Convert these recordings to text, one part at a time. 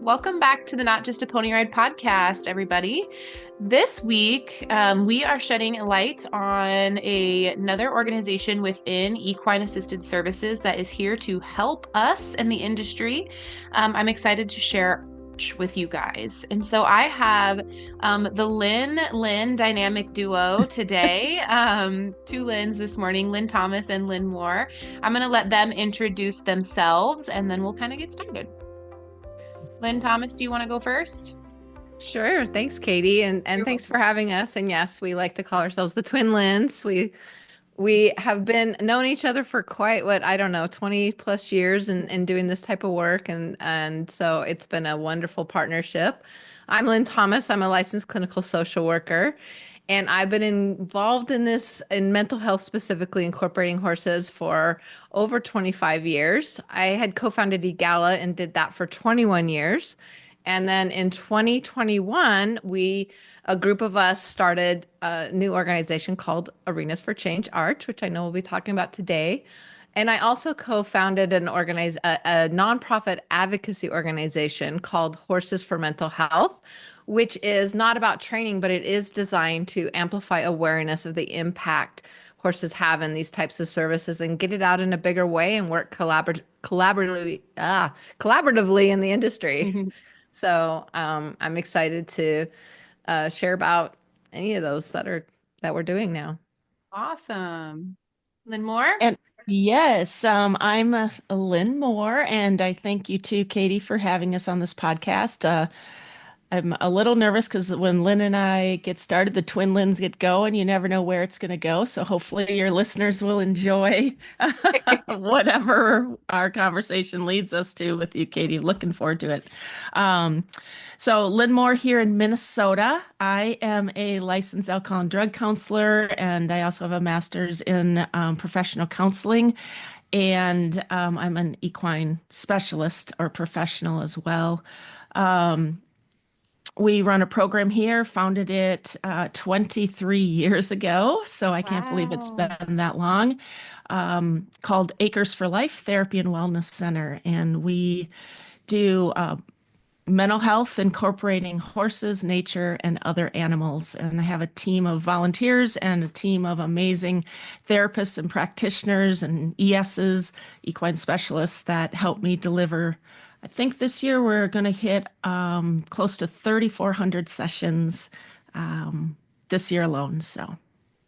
Welcome back to the Not Just a Pony Ride podcast, everybody. This week, we are shedding a light on another organization within equine assisted services that is here to help us in the industry. I'm excited to share with you guys. And so I have the Lynn dynamic duo today. Two Lynns this morning, Lynn Thomas and Lynn Moore. I'm going to let them introduce themselves and then we'll kind of get started. Lynn Thomas, do you want to go first? Sure. Thanks, Katie. And You're thanks welcome. for having us. And yes, we like to call ourselves the Twin Lens. We have been known each other for quite what, I don't know, 20 plus years and doing this type of work. And so it's been a wonderful partnership. I'm Lynn Thomas. I'm a licensed clinical social worker. And I've been involved in this in mental health, specifically incorporating horses for over 25 years. I had co-founded eGala and did that for 21 years. And then in 2021, a group of us started a new organization called Arenas for Change Arch, which I know we'll be talking about today. And I also co-founded a nonprofit advocacy organization called Horses for Mental Health, which is not about training, but it is designed to amplify awareness of the impact horses have in these types of services and get it out in a bigger way and work collaboratively in the industry. So I'm excited to share about any of those that we're doing now. Awesome. Lynn Moore? And yes, I'm Lynn Moore, and I thank you too, Katie, for having us on this podcast. I'm a little nervous because when Lynn and I get started, the twin Lyns get going. You never know where it's going to go. So hopefully your listeners will enjoy whatever our conversation leads us to with you, Katie. Looking forward to it. Um, so Lynn Moore here in Minnesota. I am a licensed alcohol and drug counselor, and I also have a master's in professional counseling. And I'm an equine specialist or professional as well. Um, we run a program here, founded it 23 years ago, so I can't believe it's Wow. been that long, called Acres for Life Therapy and Wellness Center. And we do mental health incorporating horses, nature, and other animals. And I have a team of volunteers and a team of amazing therapists and practitioners and ESs, equine specialists that help me deliver. I think this year we're going to hit close to 3,400 sessions this year alone. So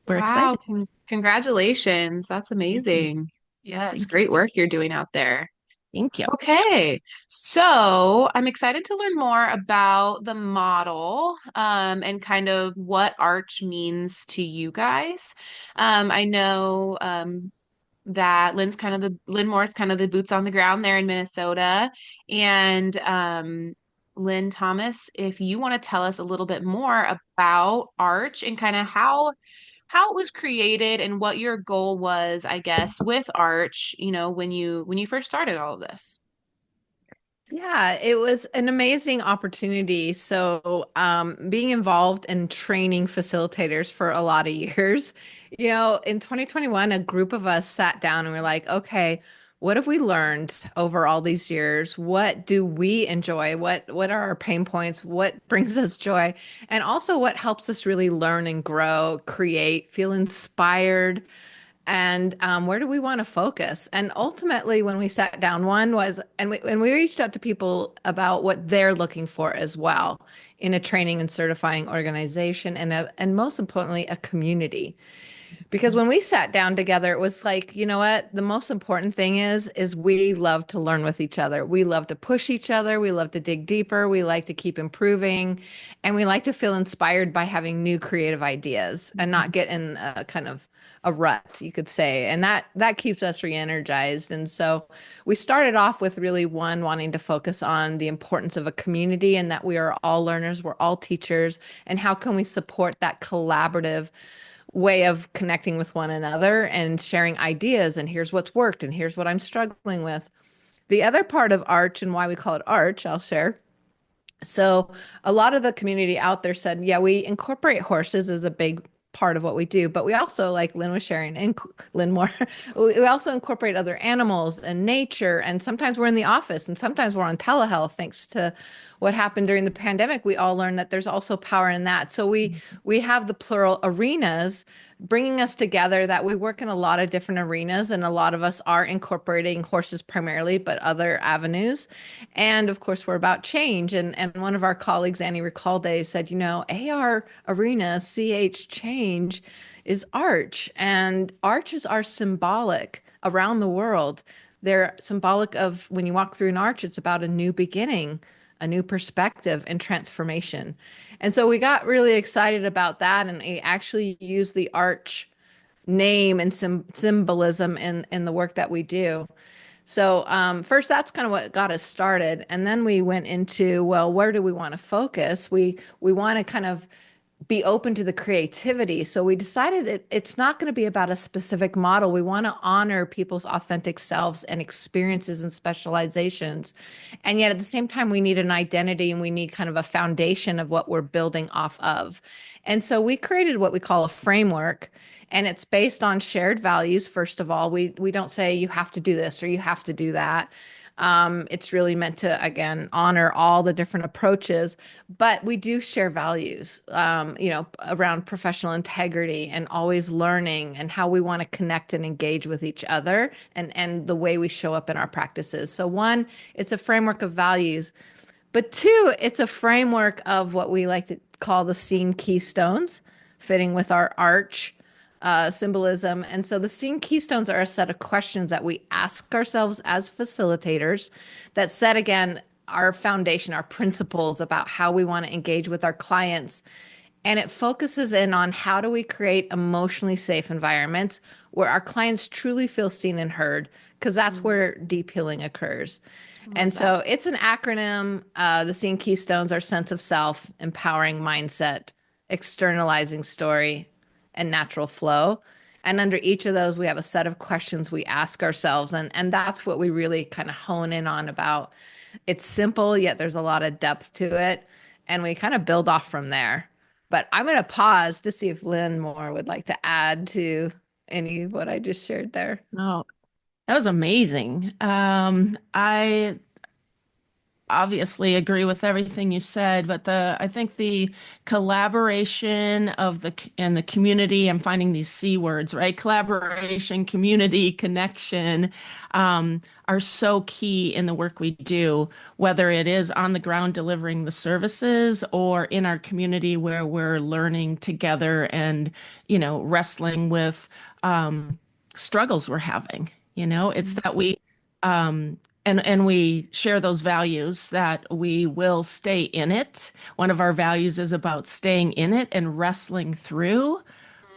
we're Wow. excited. Congratulations. That's Thank you. amazing. Yeah, it's Thank you. great work you're doing out there. Thank you. Okay. So I'm excited to learn more about the model and kind of what Arch means to you guys. I know that Lynn Moore's kind of the boots on the ground there in Minnesota. And Lynn Thomas, if you want to tell us a little bit more about Arch and kind of how it was created and what your goal was, I guess, with Arch, when you first started all of this. Yeah, it was an amazing opportunity. So, being involved in training facilitators for a lot of years, in 2021, a group of us sat down and we're like, okay, what have we learned over all these years? What do we enjoy? What are our pain points? What brings us joy? And also what helps us really learn and grow, create, feel inspired? And where do we want to focus? And ultimately, when we sat down, one was, and we reached out to people about what they're looking for as well in a training and certifying organization, and most importantly, a community. Because when we sat down together, it was like, you know what? The most important thing is we love to learn with each other. We love to push each other. We love to dig deeper. We like to keep improving, and we like to feel inspired by having new creative ideas and not get in a kind of a rut, you could say. And that keeps us re-energized. And so we started off with really one wanting to focus on the importance of a community and that we are all learners, we're all teachers, and how can we support that collaborative way of connecting with one another and sharing ideas, and here's what's worked and here's what I'm struggling with. The other part of Arch and why we call it Arch, I'll share. So a lot of the community out there said, yeah, we incorporate horses as a big part of what we do. But we also, like Lynn was sharing, and Lynn Moore, we also incorporate other animals and nature. And sometimes we're in the office and sometimes we're on telehealth. Thanks to what happened during the pandemic, we all learned that there's also power in that. So we have the plural arenas bringing us together, that we work in a lot of different arenas, and a lot of us are incorporating horses primarily, but other avenues. And of course, we're about change. And one of our colleagues, Annie Recalde, said, AR Arena CH Change is arch, and arches are symbolic around the world. They're symbolic of, when you walk through an arch, it's about a new beginning, a new perspective and transformation. And so we got really excited about that, and we actually use the arch name and symbolism in the work that we do. So first, that's kind of what got us started, and then we went into, well, where do we want to focus? We want to kind of be open to the creativity. So we decided it's not going to be about a specific model. We want to honor people's authentic selves and experiences and specializations. And yet at the same time, we need an identity and we need kind of a foundation of what we're building off of. And so we created what we call a framework, and it's based on shared values. First of all, we don't say you have to do this or you have to do that. It's really meant to, again, honor all the different approaches, but we do share values, around professional integrity and always learning, and how we want to connect and engage with each other, and the way we show up in our practices. So one, it's a framework of values, but two, it's a framework of what we like to call the scene keystones, fitting with our arch symbolism. And so the scene keystones are a set of questions that we ask ourselves as facilitators that set, again, our foundation, our principles about how we want to engage with our clients. And it focuses in on how do we create emotionally safe environments where our clients truly feel seen and heard, because that's where deep healing occurs. And so it's an acronym. The scene keystones are sense of self, empowering mindset, externalizing story, and natural flow. And under each of those, we have a set of questions we ask ourselves. And that's what we really kind of hone in on about. It's simple, yet there's a lot of depth to it. And we kind of build off from there. But I'm going to pause to see if Lynn Moore would like to add to any of what I just shared there. No, that was amazing. I obviously agree with everything you said, but I think the collaboration of the community, I'm finding these C words, right? Collaboration, community, connection, are so key in the work we do, whether it is on the ground delivering the services or in our community where we're learning together and, wrestling with struggles we're having. It's that we and we share those values that we will stay in it. One of our values is about staying in it and wrestling through,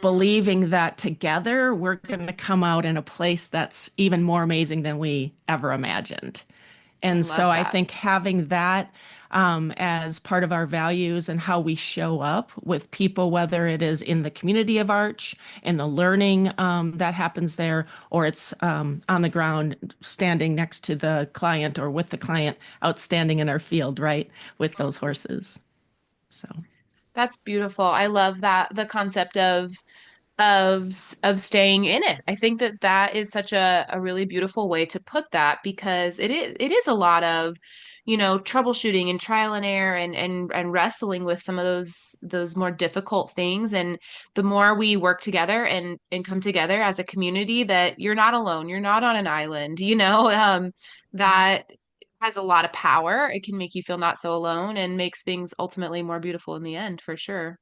believing that together we're going to come out in a place that's even more amazing than we ever imagined. And Love so I that. think having that as part of our values and how we show up with people, whether it is in the community of Arch and the learning that happens there, or it's on the ground standing next to the client or with the client outstanding in our field, right, with those horses. So. That's beautiful. I love that, the concept of staying in it. I think that that is such a really beautiful way to put that, because it is a lot of, troubleshooting and trial and error, and wrestling with some of those more difficult things. And the more we work together and come together as a community, that you're not alone, you're not on an island, that has a lot of power. It can make you feel not so alone and makes things ultimately more beautiful in the end, for sure.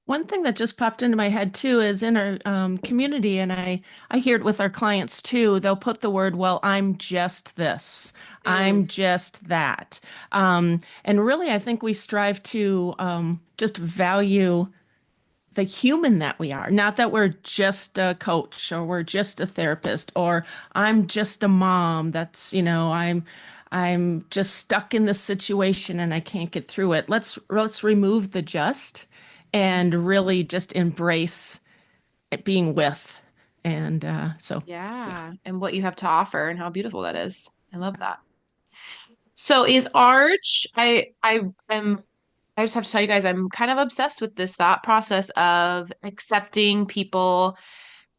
One thing that just popped into my head too is in our community, and I hear it with our clients too. They'll put the word, "Well, I'm just this, I'm Mm. just that," and really, I think we strive to just value the human that we are. Not that we're just a coach or we're just a therapist or I'm just a mom. I'm just stuck in this situation and I can't get through it. Let's remove the just and really just embrace it being with. And yeah. Yeah, and what you have to offer and how beautiful that is. I love that. So is Arch, I am I just have to tell you guys, I'm kind of obsessed with this thought process of accepting people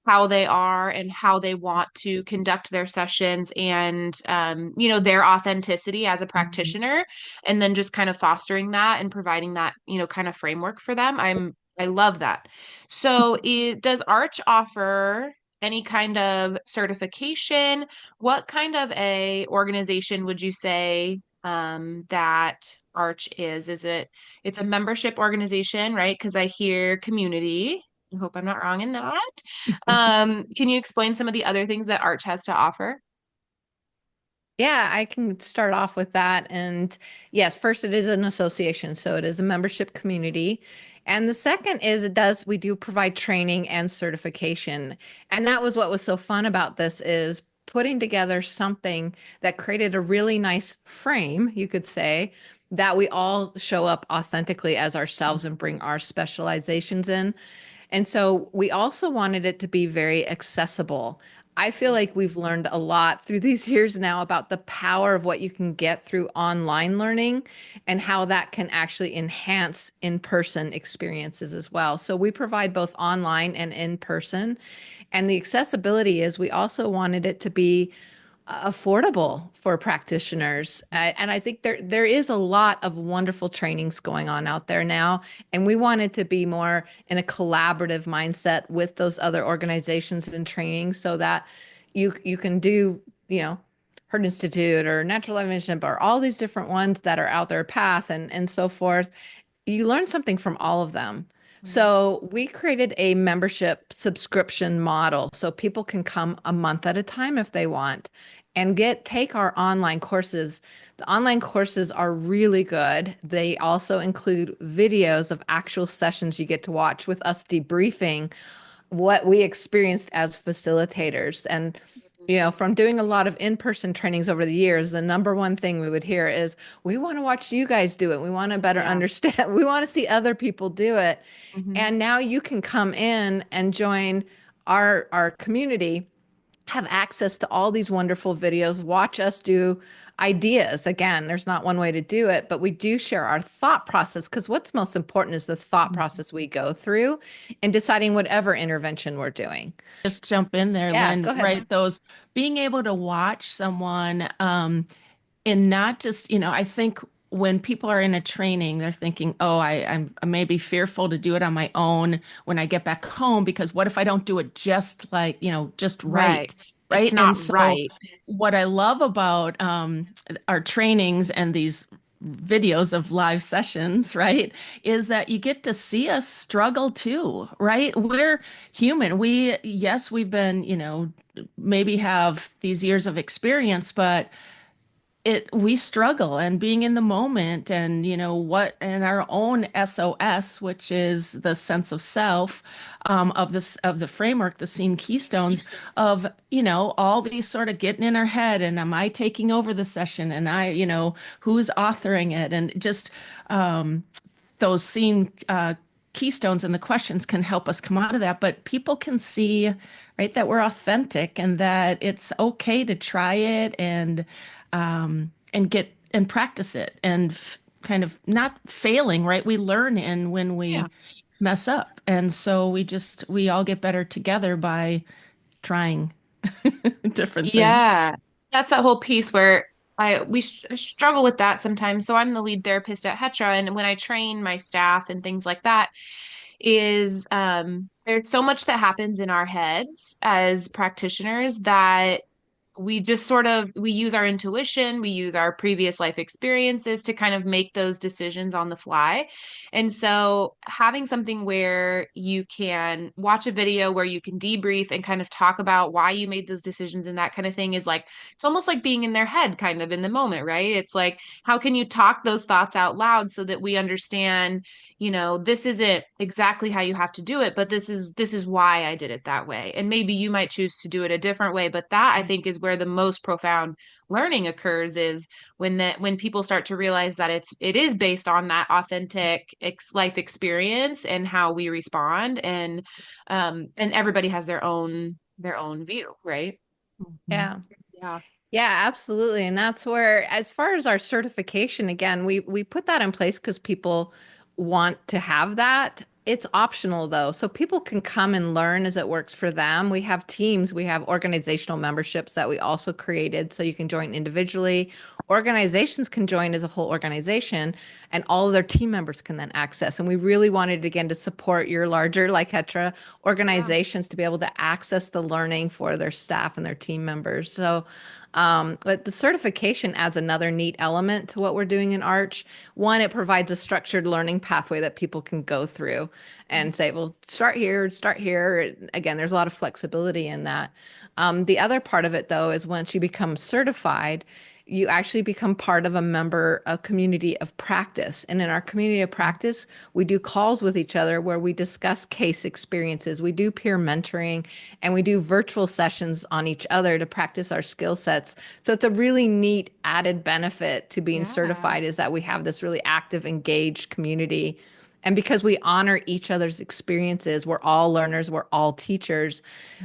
how they are and how they want to conduct their sessions and their authenticity as a practitioner, and then just kind of fostering that and providing that kind of framework for them. I love that. So does Arch offer any kind of certification? What kind of a organization would you say that Arch is? It's a membership organization, right? Because I hear community. I hope I'm not wrong in that. Can you explain some of the other things that Arch has to offer? Yeah, I can start off with that. And yes, first, it is an association, so it is a membership community. And the second is we do provide training and certification. And that was what was so fun about this is putting together something that created a really nice frame, you could say, that we all show up authentically as ourselves and bring our specializations in. And so we also wanted it to be very accessible. I feel like we've learned a lot through these years now about the power of what you can get through online learning and how that can actually enhance in-person experiences as well. So we provide both online and in person. And the accessibility is we also wanted it to be affordable for practitioners. And I think there is a lot of wonderful trainings going on out there now, and we wanted to be more in a collaborative mindset with those other organizations and trainings so that you can do, Heart Institute or Natural Evolution or all these different ones that are out there, Path and so forth. You learn something from all of them. So we created a membership subscription model so people can come a month at a time if they want and take our online courses. The online courses are really good. They also include videos of actual sessions you get to watch with us debriefing what we experienced as facilitators. And, from doing a lot of in-person trainings over the years, the number one thing we would hear is, we want to watch you guys do it. We want to better understand. We want to see other people do it. Mm-hmm. And now you can come in and join our community, have access to all these wonderful videos, watch us do ideas. Again, there's not one way to do it, but we do share our thought process because what's most important is the thought process we go through in deciding whatever intervention we're doing. Just jump in there, Yeah, Lynn, go ahead. right? Those being able to watch someone and not just, I think when people are in a training, they're thinking, oh, I may be fearful to do it on my own when I get back home, because what if I don't do it just like, just Right. right? It's Right. not And so right. what I love about our trainings and these videos of live sessions, right, is that you get to see us struggle too, right? We're human. Yes, we've been, maybe have these years of experience, but we struggle, and being in the moment, and what, and our own SOS, which is the sense of self, of the framework, the SEAM keystones of all these sort of getting in our head, and am I taking over the session, and who's authoring it, and just those SEAM keystones and the questions can help us come out of that. But people can see, right, that we're authentic and that it's okay to try it and get and practice it and kind of not failing, right? We learn in when we mess up. And so we all get better together by trying different things. Yeah, that's that whole piece where I struggle with that sometimes. So I'm the lead therapist at Hetra, and when I train my staff and things like that, is there's so much that happens in our heads as practitioners that we just sort of we use our intuition, we use our previous life experiences to kind of make those decisions on the fly. And so having something where you can watch a video where you can debrief and kind of talk about why you made those decisions and that kind of thing is like it's almost like being in their head kind of in the moment, right? It's like how can you talk those thoughts out loud so that we understand, this isn't exactly how you have to do it, but this is why I did it that way. And maybe you might choose to do it a different way, but that I think is where the most profound learning occurs is when people start to realize that it is based on that authentic life experience and how we respond, and everybody has their own view, right? Mhm. Yeah. Yeah. Yeah, absolutely. And that's where, as far as our certification, again, we put that in place because people want to have that. It's optional though. So people can come and learn as it works for them. We have teams, we have organizational memberships that we also created so you can join individually. Organizations can join as a whole organization and all of their team members can then access. And we really wanted again to support your larger like Hetra Yeah. organizations to be able to access the learning for their staff and their team members. So but the certification adds another neat element to what we're doing in Arch. One, it provides a structured learning pathway that people can go through and say, well, start here, start here. Again, there's a lot of flexibility in that. The other part of it, though, is once you become certified, you actually become part of a member, a community of practice. And in our community of practice, we do calls with each other where we discuss case experiences, we do peer mentoring, and we do virtual sessions on each other to practice our skill sets. So it's a really neat added benefit to being Yeah. certified is that we have this really active, engaged community. And because we honor each other's experiences, we're all learners, we're all teachers.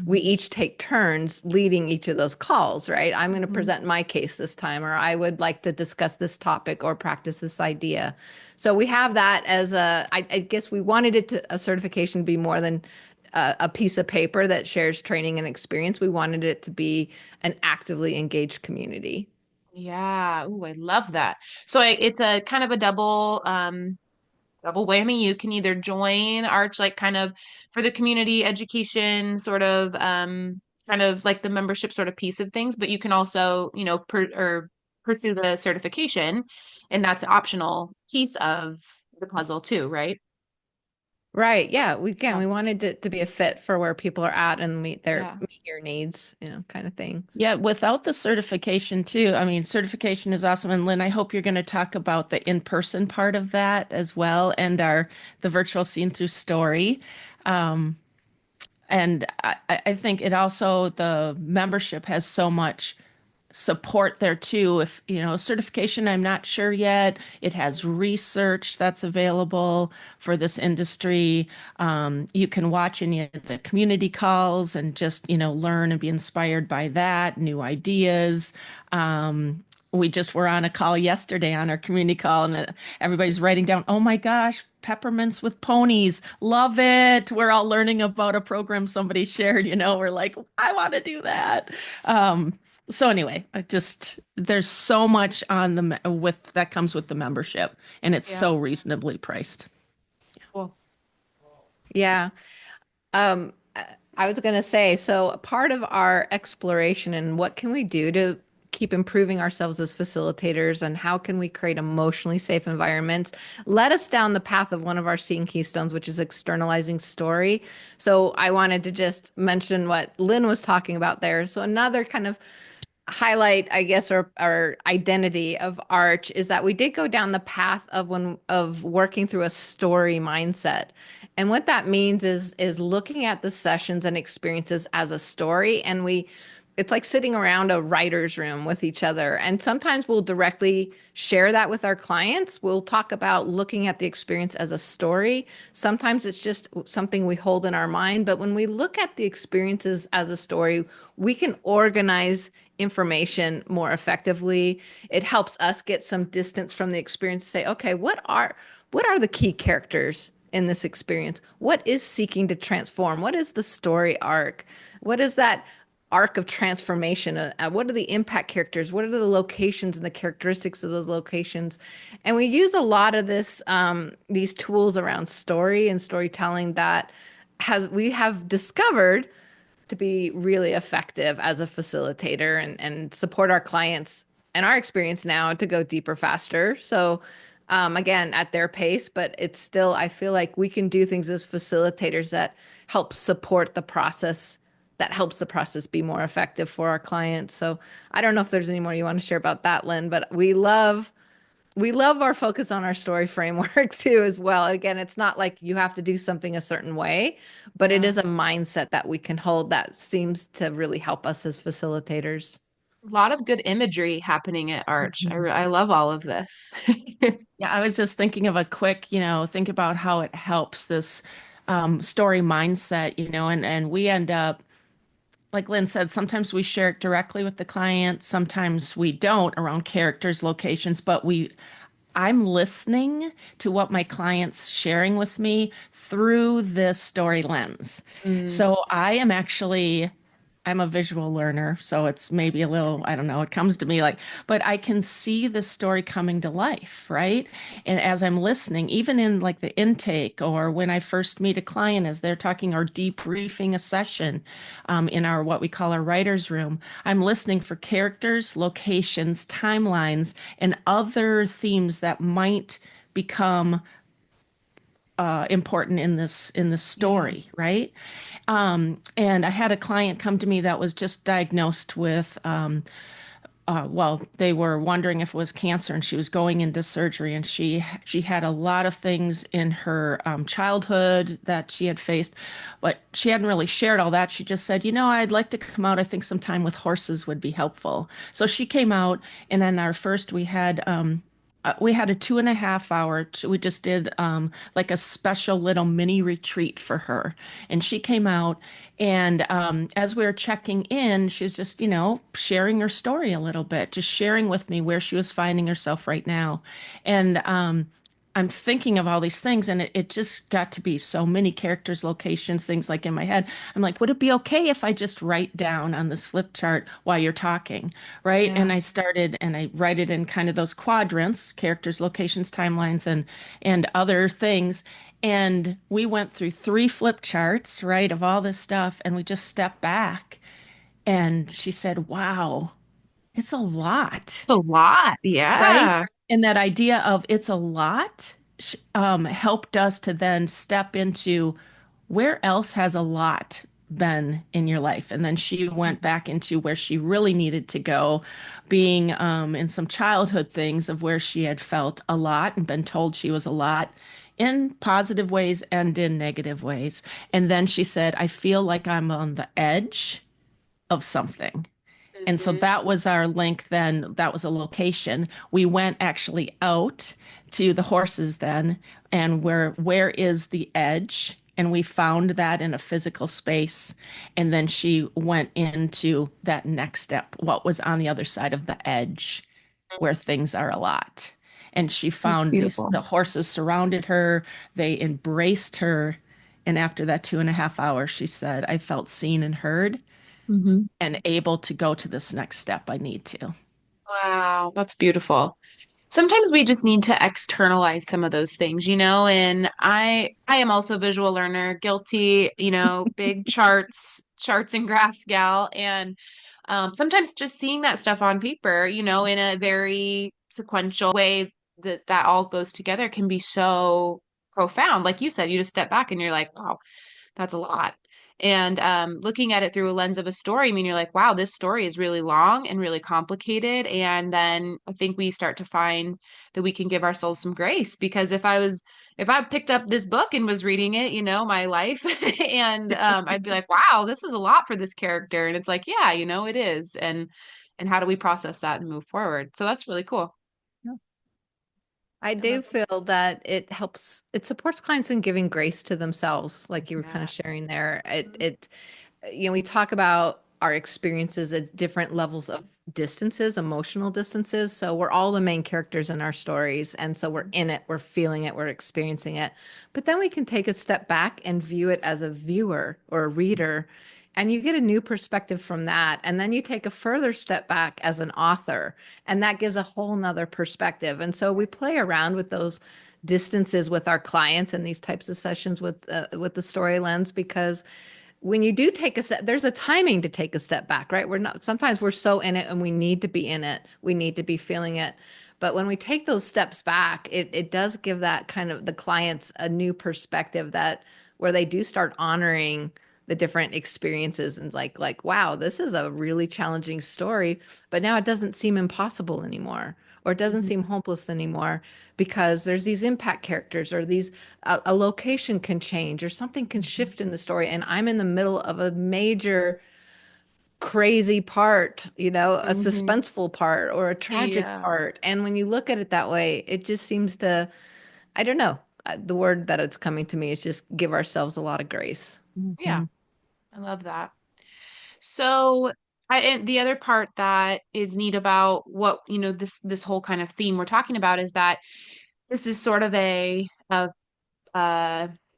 We Mhm. each take turns leading each of those calls, right? I'm going to Mhm. present my case this time, or I would like to discuss this topic or practice this idea. So we have that as I guess we wanted it to a certification to be more than a piece of paper that shares training and experience. We wanted it to be an actively engaged community. Yeah. Ooh, I love that. So it's a kind of a double whammy. You can either join Arch like kind of for the community education sort of kind of like the membership sort of piece of things, but you can also, pursue the certification, and that's an optional piece of the puzzle too, right? Right. Yeah. We again, Yeah. we wanted it to be a fit for where people are at and Yeah. meet your needs, kind of thing. Yeah, without the certification too. I mean, certification is awesome. And Lynn, I hope you're going to talk about the in-person part of that as well and our the virtual scene through story. Um, and I think it also the membership has so much support there too. If, certification, I'm not sure yet. It has research that's available for this industry. You can watch any of the community calls and just, learn and be inspired by that, new ideas. We just were on a call yesterday on our community call, and everybody's writing down, oh my gosh, peppermints with ponies. Love it. We're all learning about a program somebody shared, we're like, I want to do that. So anyway, there's so much on with that comes with the membership, and it's Yeah. so reasonably priced. Cool. Yeah. I was going to say, so part of our exploration and what can we do to keep improving ourselves as facilitators and how can we create emotionally safe environments led us down the path of one of our seeing keystones, which is externalizing story. So I wanted to just mention what Lynn was talking about there. So another kind of highlight, I guess, our identity of Arch is that we did go down the path of working through a story mindset. And what that means is looking at the sessions and experiences as a story. And it's like sitting around a writer's room with each other. And sometimes we'll directly share that with our clients. We'll talk about looking at the experience as a story. Sometimes it's just something we hold in our mind. But when we look at the experiences as a story, we can organize information more effectively. It helps us get some distance from the experience to say, okay, what are the key characters in this experience? What is seeking to transform? What is the story arc? What is that arc of transformation? What are the impact characters? What are the locations and the characteristics of those locations? And we use a lot of these tools around story and storytelling that has we have discovered to be really effective as a facilitator and support our clients and our experience now to go deeper faster. So again, at their pace, but it's still, I feel like we can do things as facilitators that help support the process, that helps the process be more effective for our clients. So I don't know if there's any more you want to share about that, Lynn, but we love our focus on our story framework too, as well. Again, it's not like you have to do something a certain way, but it Yeah. is a mindset that we can hold that seems to really help us as facilitators. A lot of good imagery happening at Arch. Mhm. I love all of this. Yeah, I was just thinking of a quick, think about how it helps this story mindset, and we end up like Lynn said, sometimes we share it directly with the client, sometimes we don't around characters, locations, but I'm listening to what my client's sharing with me through this story lens. Mm. So I'm a visual learner, so it's maybe a little, I don't know, it comes to me like, but I can see the story coming to life, right? And as I'm listening, even in like the intake or when I first meet a client as they're talking or debriefing a session in our what we call our writer's room, I'm listening for characters, locations, timelines, and other themes that might become important in this Yeah. story, right? And I had a client come to me that was just diagnosed with, well, they were wondering if it was cancer, and she was going into surgery, and she had a lot of things in her childhood that she had faced, but she hadn't really shared all that. She just said, I'd like to come out. I think some time with horses would be helpful. So she came out, and then our first we had a 2.5 hour. We just did like a special little mini retreat for her. And she came out, and as we were checking in, she's just, sharing her story a little bit, just sharing with me where she was finding herself right now. And I'm thinking of all these things, and it just got to be so many characters, locations, things like in my head. I'm like, would it be okay if I just write down on this flip chart while you're talking? Right. Yeah. And I started and I write it in kind of those quadrants, characters, locations, timelines, and other things. And we went through 3 flip charts, right, of all this stuff, and we just stepped back. And she said, wow, it's a lot, It's a lot. right? Yeah. And that idea of it's a lot helped us to then step into where else has a lot been in your life. And then she went back into where she really needed to go, being in some childhood things of where she had felt a lot and been told she was a lot in positive ways and in negative ways. And then she said, I feel like I'm on the edge of something. And so Mhm. that was our link then. That was a location. We went actually out to the horses then, and where is the edge? And we found that in a physical space. And then she went into that next step, what was on the other side of the edge, where things are a lot. And she It's found beautiful. the horses surrounded her, they embraced her. And after that 2.5 hours, she said, I felt seen and heard Hmm. and able to go to this next step I need to. Wow, that's beautiful. Sometimes we just need to externalize some of those things, and I am also a visual learner, guilty, big charts and graphs gal. And sometimes just seeing that stuff on paper, in a very sequential way that all goes together can be so profound. Like you said, you just step back and you're like, wow, that's a lot. And looking at it through a lens of a story, I mean, you're like, wow, this story is really long and really complicated. And then I think we start to find that we can give ourselves some grace, because if I picked up this book and was reading it, my life, and I'd be like, wow, this is a lot for this character. And it's like, yeah, it is. And how do we process that and move forward? So that's really cool. I I love do feel that it supports clients in giving grace to themselves, like you were kind that. of sharing there. Mhm. We talk about our experiences at different levels of distances, emotional distances. So we're all the main characters in our stories. And so we're in it, we're feeling it, we're experiencing it. But then we can take a step back and view it as a viewer or a reader. And you get a new perspective from that. And then you take a further step back as an author, and that gives a whole nother perspective. And so we play around with those distances with our clients in these types of sessions with the story lens, because when you do take a step, there's a timing to take a step back, right? Sometimes we're so in it and we need to be in it. We need to be feeling it. But when we take those steps back, it does give that kind of the clients a new perspective, that where they do start honoring the different experiences, and like, wow, this is a really challenging story, but now it doesn't seem impossible anymore, or it doesn't Mhm. seem hopeless anymore, because there's these impact characters, or these a location can change, or something can Mhm. shift in the story, and I'm in the middle of a major crazy part, a Mhm. suspenseful part or a tragic Yeah. part. And when you look at it that way, it just seems to, I don't know, the word that it's coming to me is just give ourselves a lot of grace. Yeah. Mhm. I love that. So and the other part that is neat about what, this whole kind of theme we're talking about is that this is sort of a uh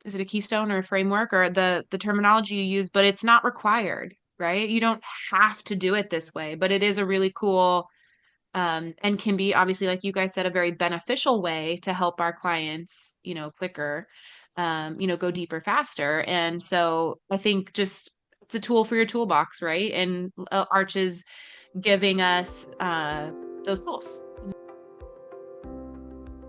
is it a keystone or a framework or the terminology you use, but it's not required, right? You don't have to do it this way, but it is a really cool and can be obviously, like you guys said, a very beneficial way to help our clients, quicker, go deeper, faster. And so I think just it's a tool for your toolbox, right? And Arch is giving us those tools.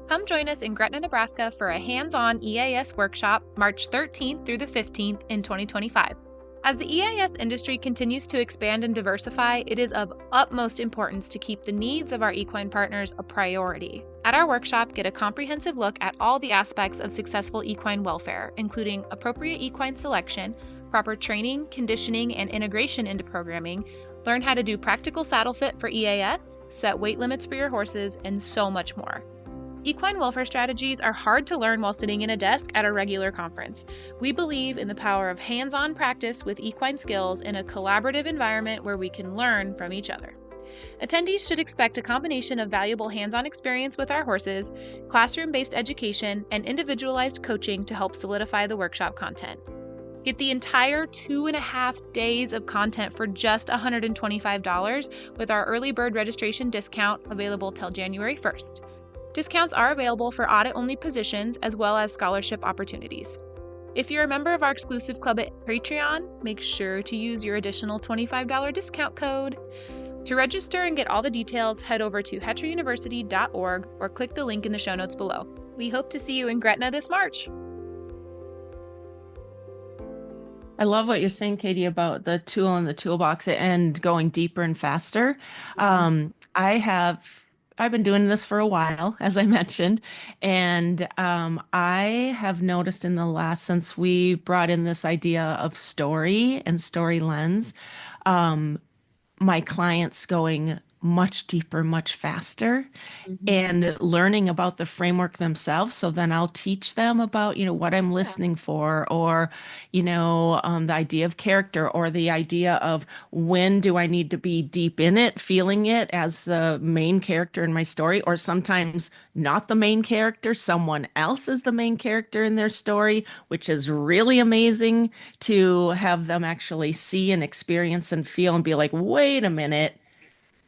Come join us in Gretna, Nebraska for a hands-on EAS workshop March 13th through the 15th in 2025. As the EAS industry continues to expand and diversify, it is of utmost importance to keep the needs of our equine partners a priority. At our workshop, get a comprehensive look at all the aspects of successful equine welfare, including appropriate equine selection, proper training, conditioning, and integration into programming, learn how to do practical saddle fit for EAS, set weight limits for your horses, and so much more. Equine welfare strategies are hard to learn while sitting in a desk at a regular conference. We believe in the power of hands-on practice with equine skills in a collaborative environment where we can learn from each other. Attendees should expect a combination of valuable hands-on experience with our horses, classroom-based education, and individualized coaching to help solidify the workshop content. Get the entire 2.5 days of content for just $125 with our early bird registration discount available till January 1st. Discounts are available for audit-only positions as well as scholarship opportunities. If you're a member of our exclusive club at Patreon, make sure to use your additional $25 discount code. To register and get all the details, head over to hetrauniversity.org or click the link in the show notes below. We hope to see you in Gretna this March. I love what you're saying, Katie, about the tool in the toolbox and going deeper and faster. I've been doing this for a while, as I mentioned, and I have noticed in the last, since we brought in this idea of story and story lens, my clients going much deeper, much faster, and learning about the framework themselves. So then I'll teach them about, what I'm listening for, or, the idea of character, or the idea of when do I need to be deep in it, feeling it as the main character in my story, or sometimes not the main character, someone else is the main character in their story, which is really amazing to have them actually see and experience and feel and be like, wait a minute,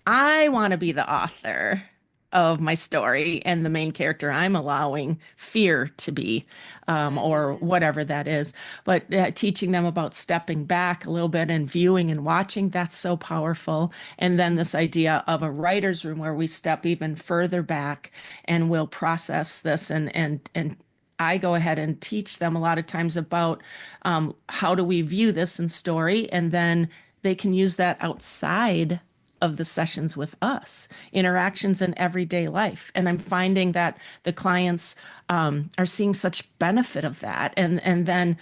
I want to be the author of my story and the main character. I'm allowing fear to be, or whatever that is. But teaching them about stepping back a little bit and viewing and watching, that's so powerful. And then this idea of a writer's room where we step even further back and we'll process this and I go ahead and teach them a lot of times about how do we view this in story, and then they can use that outside of the sessions with us, interactions in everyday life. And I'm finding that the clients are seeing such benefit of that. And then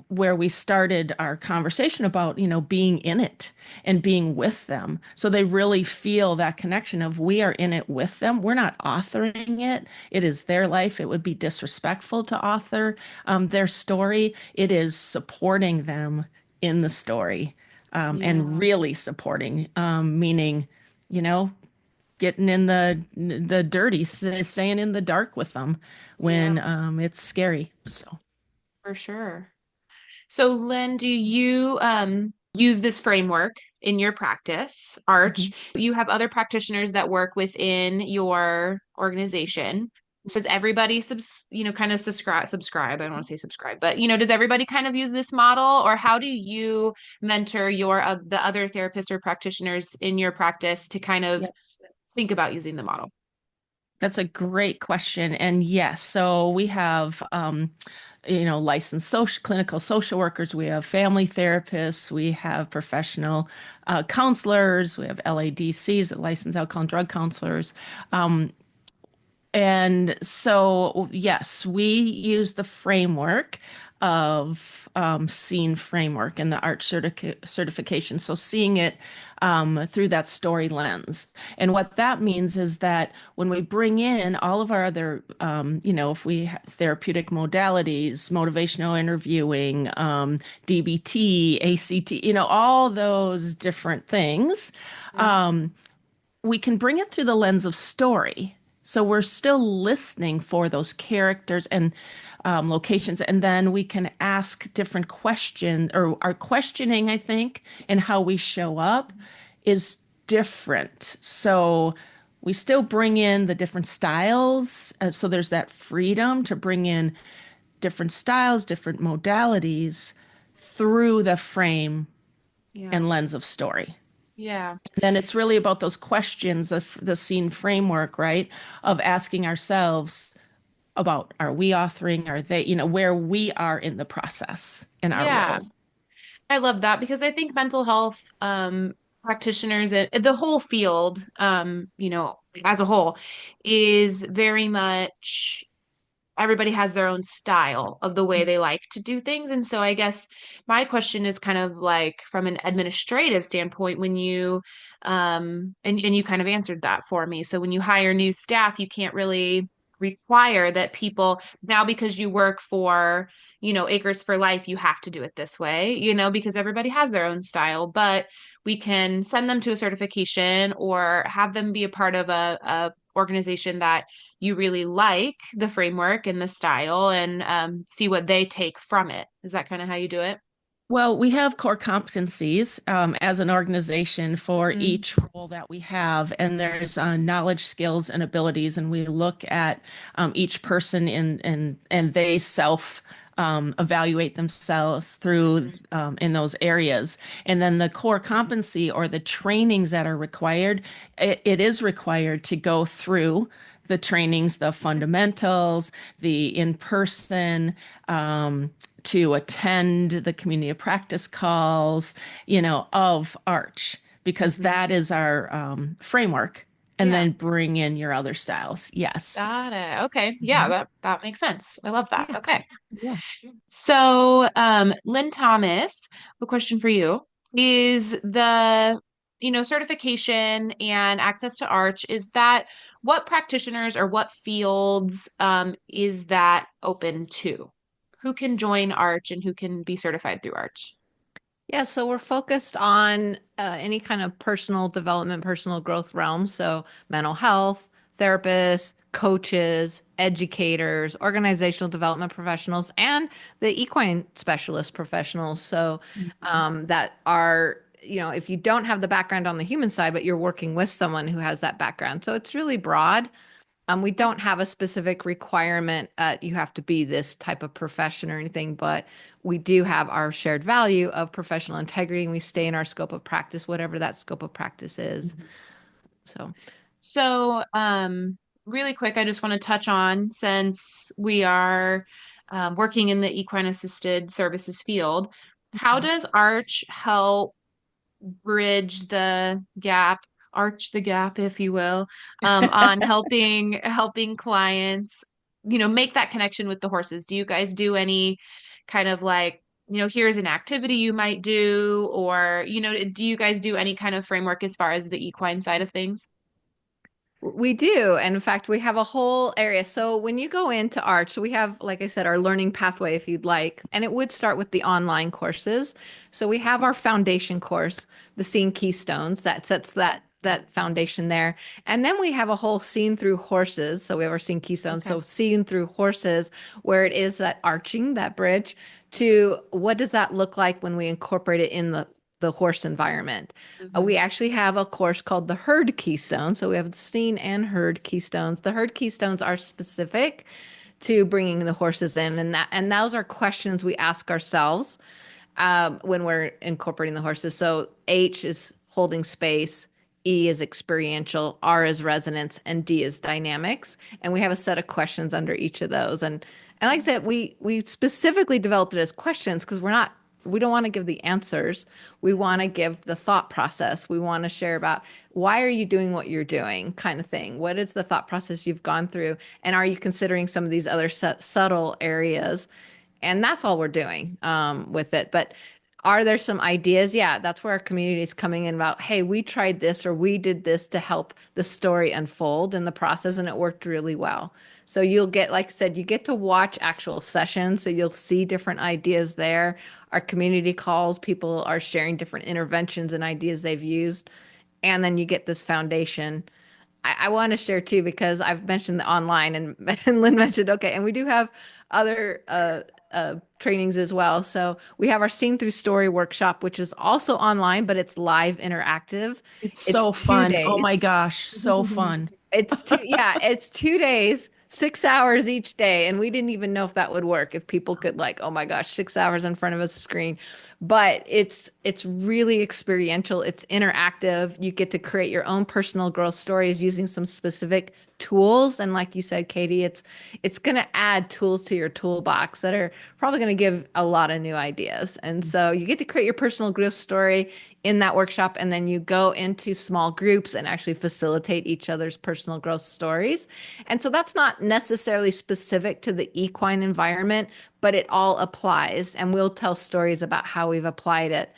where we started our conversation about, being in it and being with them. So they really feel that connection of we are in it with them. We're not authoring it. It is their life. It would be disrespectful to author their story. It is supporting them in the story. And really supporting, meaning, getting in the dirty, staying in the dark with them when it's scary. So For sure. So, Lynn, do you use this framework in your practice, Arch? You have other practitioners that work within your organization. Does everybody kind of subscribe? I don't want to say subscribe, but does everybody kind of use this model, or how do you mentor the other therapists or practitioners in your practice to kind of think about using the model? that's a great question. And yes, so we have licensed clinical social workers, we have family therapists, we have professional counselors, we have LADCs, licensed alcohol and drug counselors. And so, yes, we use the framework of SEEN framework and the ARCH certification. So seeing it through that story lens. And what that means is that when we bring in all of our other, if we have therapeutic modalities, motivational interviewing, DBT, ACT, all those different things, we can bring it through the lens of story. So we're still listening for those characters and locations, and then we can ask different questions, or our questioning, I think, and how we show up is different. So we still bring in the different styles. So there's that freedom to bring in different styles, different modalities through the frame and lens of story. Yeah. Then it's really about those questions of the scene framework, right? Of asking ourselves about, are we authoring? Are they, where we are in the process in our Yeah. role. I love that because I think mental health practitioners and the whole field, as a whole, is very much everybody has their own style of the way they like to do things. And so I guess my question is kind of like from an administrative standpoint, when you and you kind of answered that for me. So when you hire new staff, you can't really require that people now because you work for, Acres for Life, you have to do it this way, because everybody has their own style, but we can send them to a certification or have them be a part of a organization that you really like the framework and the style and see what they take from it. Is that kind of how you do it? Well, we have core competencies as an organization for Mm-hmm. each role that we have, and there's knowledge, skills, and abilities, and we look at each person and they self evaluate themselves through in those areas, and then the core competency or the trainings that are required, it is required to go through the trainings, the fundamentals, the in-person, to attend the community of practice calls, of Arch, because that is our framework. And Yeah. then bring in your other styles. Yes. Got it. Okay. Yeah, Mhm. that makes sense. I love that. Yeah. Okay. Yeah. So, Lynn Thomas, a question for you is certification and access to Arch, is that what practitioners or what fields is that open to? Who can join Arch and who can be certified through Arch? Yeah, so we're focused on any kind of personal development, personal growth realm. So mental health, therapists, coaches, educators, organizational development professionals, and the equine specialist professionals. So that are, if you don't have the background on the human side, but you're working with someone who has that background. So it's really broad. We don't have a specific requirement, you have to be this type of profession or anything, but we do have our shared value of professional integrity, and we stay in our scope of practice, whatever that scope of practice is. So, So, really quick, I just want to touch on since we are working in the equine assisted services field, how does Arch help bridge the gap, arch the gap, if you will, on helping clients, make that connection with the horses? Do you guys do any kind of like, here's an activity you might do, or, do you guys do any kind of framework as far as the equine side of things? we do. And in fact, we have a whole area. So when you go into Arch, so we have, like I said, our learning pathway if you'd like, and it would start with the online courses. So we have our foundation course, the Scene Keystones, that sets that foundation there. And then we have a whole Scene Through Horses. So we have our Scene Keystones. Okay. So Scene Through Horses, where it is that arching, that bridge to what does that look like when we incorporate it in the horse environment. We actually have a course called the Herd Keystone. So we have the Scene and Herd Keystones. The Herd Keystones are specific to bringing the horses in, and those are questions we ask ourselves when we're incorporating the horses. So H is holding space. E is experiential, R is resonance, and D is dynamics. And we have a set of questions under each of those. And like I said, we specifically developed it as questions because we don't want to give the answers. We want to give the thought process. We want to share about why are you doing what you're doing, kind of thing. What is the thought process you've gone through? And are you considering some of these other subtle areas? And that's all we're doing with it. But Are there some ideas? Yeah, that's where our community is coming in about, hey, we tried this or we did this to help the story unfold in the process and it worked really well. So you'll get, like I said, you get to watch actual sessions. So you'll see different ideas there. Our community calls, people are sharing different interventions and ideas they've used. And then you get this foundation. I want to share too because I've mentioned the online and Lynn mentioned okay, and we do have other trainings as well. So we have our Scene Through Story workshop, which is also online, but it's live interactive. It's It's so two fun. Oh my days. gosh, so fun. It's 2 days, 6 hours each day. And we didn't even know if that would work, if people could like, oh my gosh, 6 hours in front of a screen. But it's really experiential. It's interactive. You get to create your own personal growth stories using some specific tools. And like you said, Katie, it's gonna add tools to your toolbox that are probably gonna give a lot of new ideas. And so you get to create your personal growth story in that workshop, and then you go into small groups and actually facilitate each other's personal growth stories. And so that's not necessarily specific to the equine environment, but it all applies. And we'll tell stories about how we've applied it.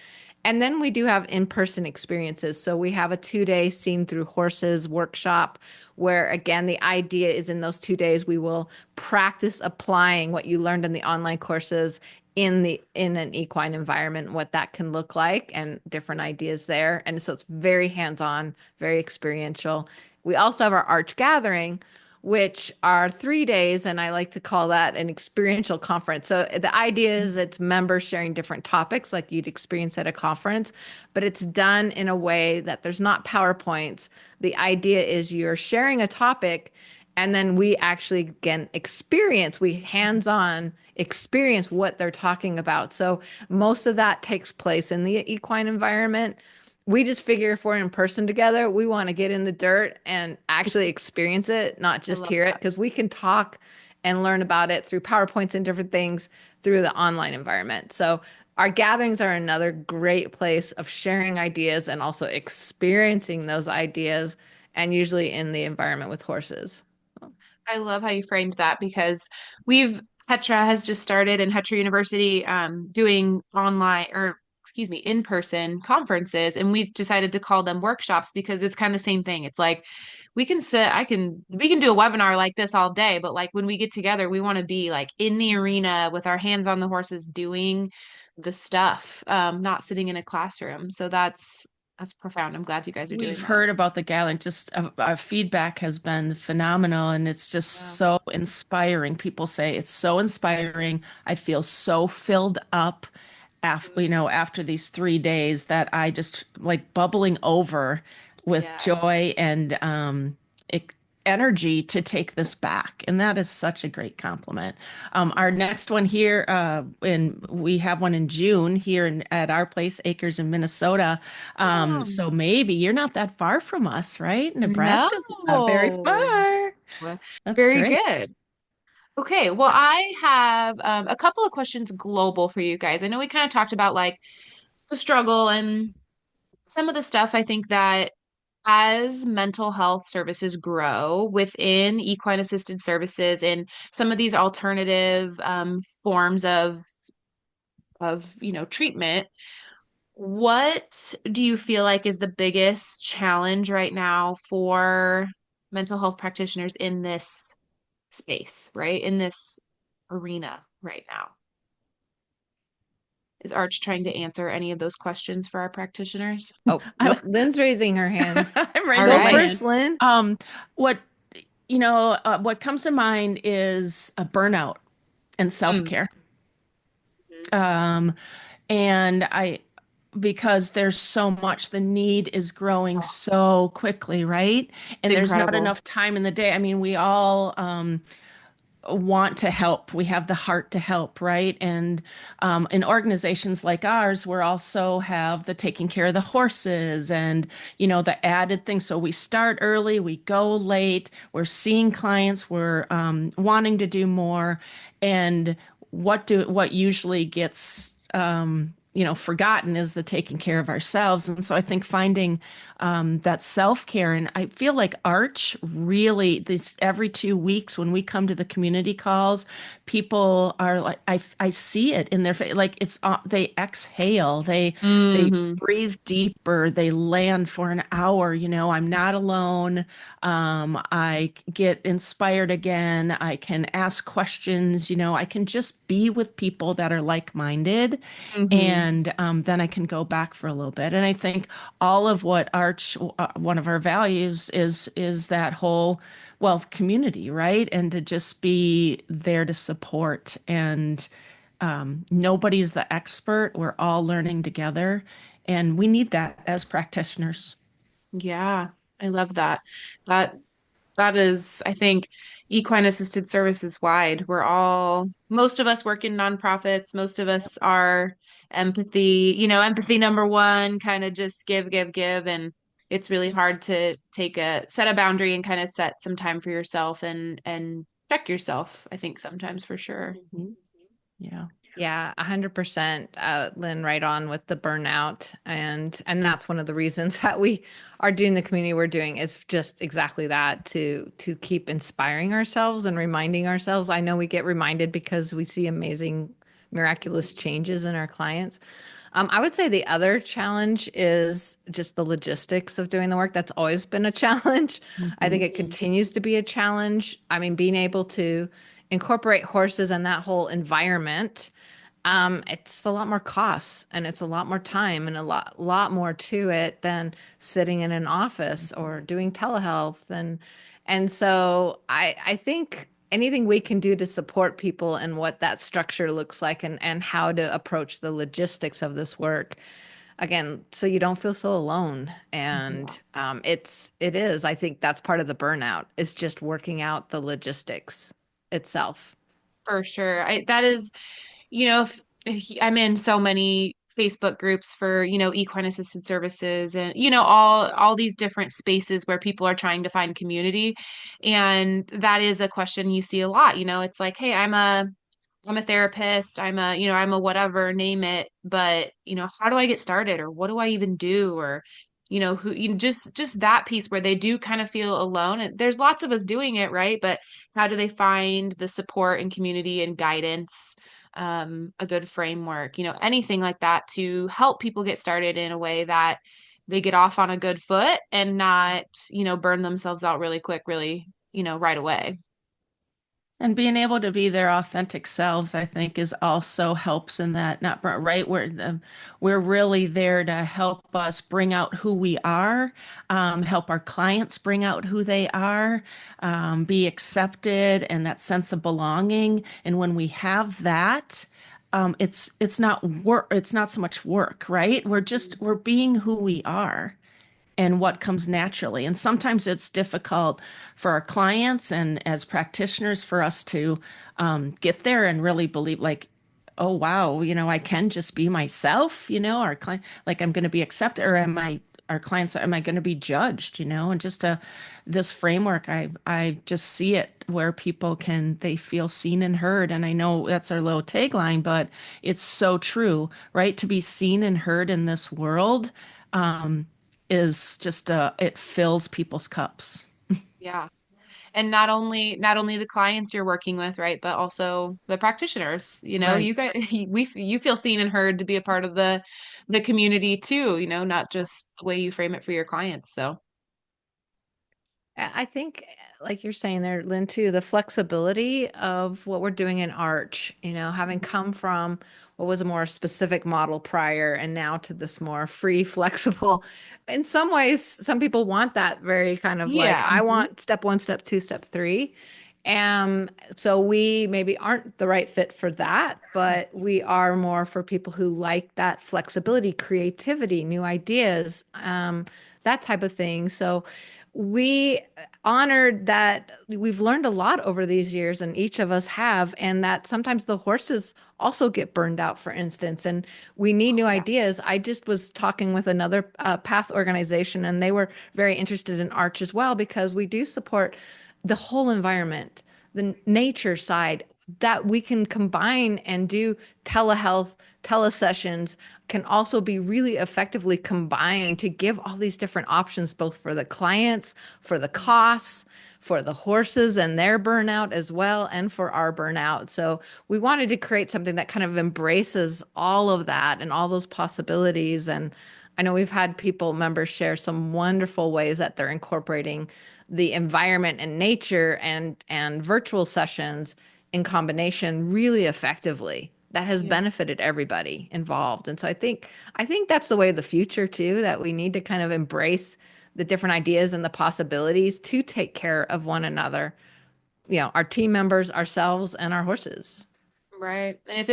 And then we do have in-person experiences. So we have a 2-day Scene Through Horses workshop where, again, the idea is in those 2 days, we will practice applying what you learned in the online courses in an equine environment, what that can look like and different ideas there. And so it's very hands-on, very experiential. We also have our Arch Gathering, which are 3 days, and I like to call that an experiential conference. So the idea is it's members sharing different topics like you'd experience at a conference, but it's done in a way that there's not PowerPoints. The idea is you're sharing a topic, and then we actually, again, we hands-on experience what they're talking about. So most of that takes place in the equine environment. We just figure if we're in person together, we want to get in the dirt and actually experience it, not just hear it, because we can talk and learn about it through PowerPoints and different things through the online environment. So our gatherings are another great place of sharing ideas and also experiencing those ideas, and usually in the environment with horses. I love how you framed that because we've Hetra has just started and Hetra University doing online or excuse me, in-person conferences, and we've decided to call them workshops because it's kind of the same thing. It's like we can do a webinar like this all day, but like when we get together, we want to be like in the arena with our hands on the horses doing the stuff, not sitting in a classroom. So that's profound. I'm glad you guys are doing We've that. heard about the gathering. Just our feedback has been phenomenal, and it's just Yeah. so inspiring. People say it's so inspiring. I feel so filled up after, after these 3 days that I just like bubbling over with Yes. joy and e- energy to take this back. And that is such a great compliment. Our next one here, we have one in June here at our place, Acres in Minnesota. Yeah. So maybe you're not that far from us, right? Nebraska's not very No. far. Well, That's very great. good. Okay, well, I have a couple of questions global for you guys. I know we kind of talked about like the struggle and some of the stuff I think that as mental health services grow within equine assisted services and some of these alternative forms of treatment, what do you feel like is the biggest challenge right now for mental health practitioners in this space, right? In this arena right now? Is Arch trying to answer any of those questions for our practitioners? Oh, I, Lynn's raising her hand. I'm All raising Go my right. first, hand. Lynn. What what comes to mind is a burnout and Mm. self-care. Um, and I because there's so much, the need is growing Oh, so quickly, right? it's And there's not incredible. enough time in the day. I mean, we all want to help. We have the heart to help, right? And in organizations like ours, we're also have the taking care of the horses and, the added things. So we start early, we go late, we're seeing clients, we're wanting to do more. And what usually gets, forgotten is the taking care of ourselves. And so I think finding that self-care, and I feel like Arch really, this every 2 weeks when we come to the community calls, people are like, I see it in their face, like they exhale, they Hmm. breathe deeper, they land for an hour. I'm not alone. I get inspired again. I can ask questions. I can just be with people that are like-minded, Hmm. and then I can go back for a little bit. And I think all of what Arch, one of our values is that whole, well, community, right? And to just be there to support. And nobody's the expert. We're all learning together, and we need that as practitioners. Yeah, I love that. That that is, I think, equine assisted services wide. Most of us work in nonprofits. Most of us are empathy, empathy number one, kind of just give, give, give. And it's really hard to set a boundary and kind of set some time for yourself and check yourself, I think sometimes for sure. Mhm. Yeah. Yeah, 100%, Lynn, right on with the burnout. And that's one of the reasons that we are doing the community we're doing, is just exactly that, to keep inspiring ourselves and reminding ourselves. I know we get reminded because we see amazing, miraculous changes in our clients. I would say the other challenge is just the logistics of doing the work. That's always been a challenge. I think Mhm. it continues to be a challenge. I mean, being able to incorporate horses and that whole environment, it's a lot more costs and it's a lot more time and a lot more to it than sitting in an office or doing telehealth. And so I think anything we can do to support people and what that structure looks like, and how to approach the logistics of this work, again, so you don't feel so alone. And it is, I think that's part of the burnout, is just working out the logistics itself. For sure. That is, if I'm in so many Facebook groups for, equine assisted services and, all these different spaces where people are trying to find community. And that is a question you see a lot. It's like, hey, I'm a therapist, I'm a whatever, name it, but, how do I get started, or what do I even do, or who, just that piece where they do kind of feel alone. And there's lots of us doing it, right? But how do they find the support and community and guidance, a good framework, anything like that to help people get started in a way that they get off on a good foot and not, burn themselves out really quick, really, right away. And being able to be their authentic selves, I think, is also helps in that, not right, we're really there to help us bring out who we are, help our clients bring out who they are, be accepted, and that sense of belonging. And when we have that, it's not work. It's not so much work, right? We're being who we are and what comes naturally. And sometimes it's difficult for our clients and as practitioners for us to get there and really believe, like, oh, wow, I can just be myself, our client, like I'm going to be accepted, or our clients, am I going to be judged, and just this framework, I just see it where they feel seen and heard. And I know that's our little tagline, but it's so true, right? To be seen and heard in this world, is just it fills people's cups. Yeah. And not only the clients you're working with, right, but also the practitioners. Right. You guys, you feel seen and heard to be a part of the community too, not just the way you frame it for your clients. So I think, like you're saying there, Lynn, too, the flexibility of what we're doing in Arch, having come from what was a more specific model prior and now to this more free, flexible. In some ways, some people want that very kind of like, yeah. I want step one, step two, step three. So we maybe aren't the right fit for that, but we are more for people who like that flexibility, creativity, new ideas, that type of thing. So we honored that we've learned a lot over these years, and each of us have, and that sometimes the horses also get burned out, for instance, and we need new Yeah. ideas. I just was talking with another path organization, and they were very interested in Arch as well, because we do support the whole environment, the nature side, that we can combine and do telehealth, telesessions can also be really effectively combined to give all these different options, both for the clients, for the costs, for the horses and their burnout as well, and for our burnout. So we wanted to create something that kind of embraces all of that and all those possibilities. And I know we've had members share some wonderful ways that they're incorporating the environment and nature and virtual sessions in combination really effectively. That has Yeah. benefited everybody involved. And so I think that's the way of the future too, that we need to kind of embrace the different ideas and the possibilities to take care of one another, our team members, ourselves, and our horses. Right. And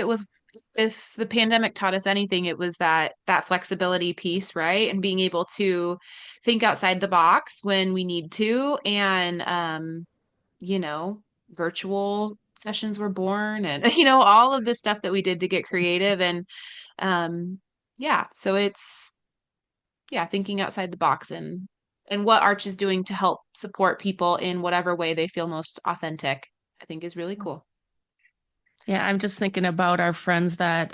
if the pandemic taught us anything, it was that flexibility piece, right? And being able to think outside the box when we need to. And you know, virtual sessions were born and all of this stuff that we did to get creative and yeah, so it's yeah, thinking outside the box and what Arch is doing to help support people in whatever way they feel most authentic, I think is really cool. Yeah, I'm just thinking about our friends that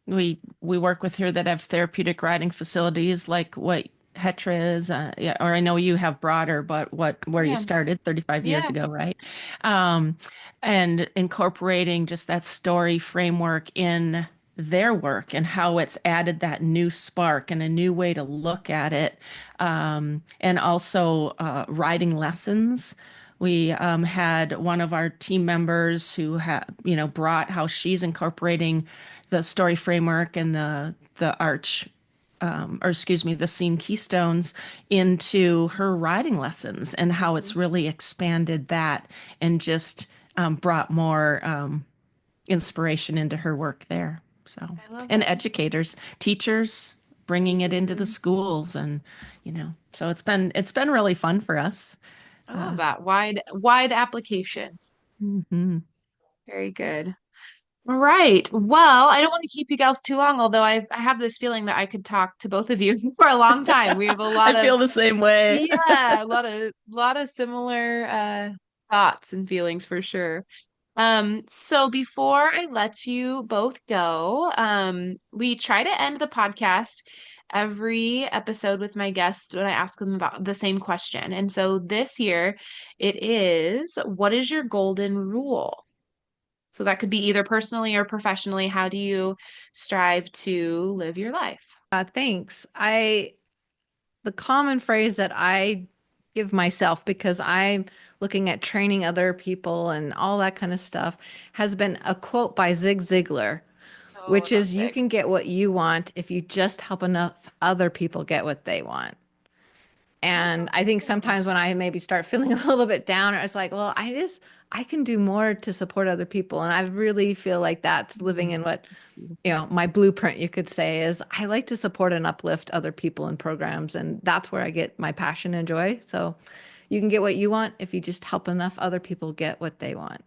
we work with here that have therapeutic riding facilities like what Hetra is, yeah, or I know you have broader, but where you Yeah. started 35 years Yeah. ago, right? Um, and incorporating just that story framework in their work and how it's added that new spark and a new way to look at it. And also riding lessons. We had one of our team members who brought how she's incorporating the story framework and the arch, or excuse me, the scene keystones into her riding lessons and how Mhm. it's really expanded that and just brought more inspiration into her work there. So, I love and it. educators, teachers, bringing it into the Mhm. schools, and so it's been really fun for us. I love Uh, that wide application. mhm. Very good. All right. Well, I don't want to keep you gals too long, although I have this feeling that I could talk to both of you for a long time. We have a I lot of feel the same way. yeah, a lot of similar thoughts and feelings for sure. So before I let you both go, we try to end the podcast every episode with my guests when I ask them about the same question. And so this year it is, what is your golden rule? So that could be either personally or professionally. How do you strive to live your life? Thanks. The common phrase that I give myself, because I'm looking at training other people and all that kind of stuff, has been a quote by Zig Ziglar, Oh, I which love is, you Zig. can get what you want if you just help enough other people get what they want. And I think Oh, sometimes when I maybe start feeling a little bit down, it's like, well, I can do more to support other people. And I really feel like that's living in what, my blueprint, you could say, is I like to support and uplift other people in programs. And that's where I get my passion and joy. So you can get what you want if you just help enough other people get what they want.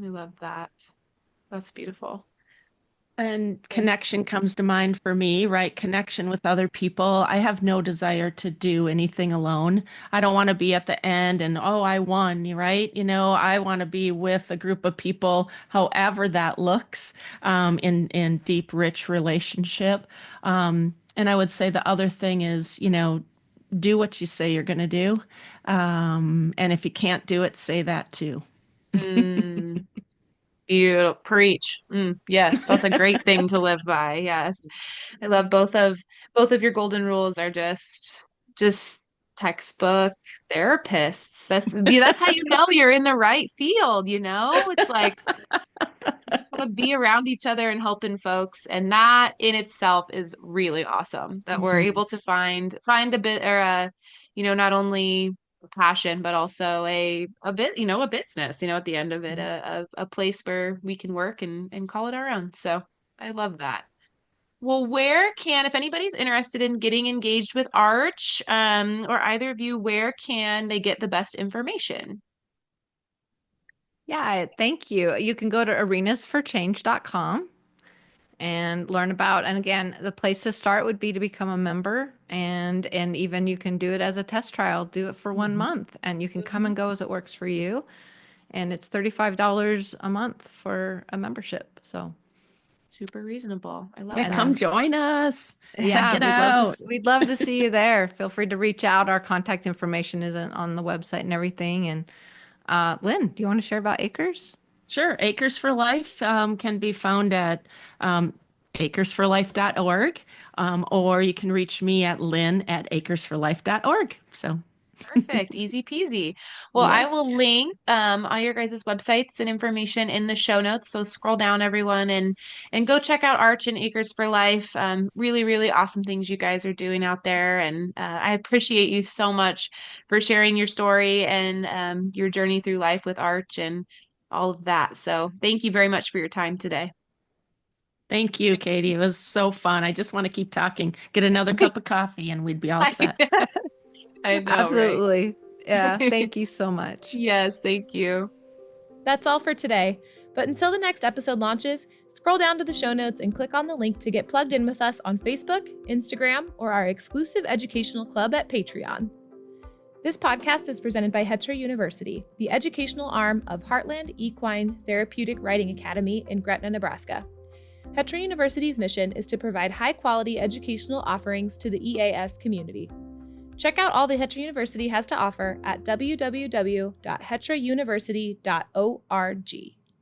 I love that. That's beautiful. And Thanks. connection comes to mind for me, right? Connection with other people. I have no desire to do anything alone. I don't want to be at the end and, oh, I won, right? I want to be with a group of people, however that looks, in deep, rich relationship. And I would say the other thing is, do what you say you're going to do. And if you can't do it, say that too. Mm, you preach. Yes, that's a great thing to live by. Yes. I love both of your golden rules are just textbook therapists. That's how you know you're in the right field. It's like just want to be around each other and helping folks, and that in itself is really awesome that we're Mhm. able to find a bit or not only a passion but also a bit a business at the end of it, a place where we can work and call it our own. So I love that. Well, if anybody's interested in getting engaged with Arch, or either of you, where can they get the best information? Yeah, thank you. You can go to arenasforchange.com and learn about, and again, the place to start would be to become a member, and even you can do it as a test trial. Do it for one Mhm. month and you can come Mhm. and go as it works for you. and it's $35 a month for a membership. So super reasonable. I love Yeah, that. come join us. yeah, Check it out. we'd love to see you there. Feel free to reach out. Our contact information isn't on the website and everything. And Lynn, do you want to share about Acres? Sure. Acres for Life can be found at acresforlife.org, or you can reach me at lynn@acresforlife.org. So Perfect. Easy peasy. Well, Yeah. I will link all your guys' websites and information in the show notes. So scroll down, everyone, and go check out Arch and Acres for Life. Really, really awesome things you guys are doing out there. And I appreciate you so much for sharing your story and your journey through life with Arch and all of that. So thank you very much for your time today. Thank you, Katie. It was so fun. I just want to keep talking. Get another cup of coffee and we'd be all set. I know, Absolutely. Yeah. right? Thank you so much. Yes, thank you. That's all for today. But until the next episode launches, scroll down to the show notes and click on the link to get plugged in with us on Facebook, Instagram, or our exclusive educational club at Patreon. This podcast is presented by Hetra University, the educational arm of Heartland Equine Therapeutic Riding Academy in Gretna, Nebraska. Hetra University's mission is to provide high-quality educational offerings to the EAS community. Check out all the Hetra University has to offer at www.hetrauniversity.org.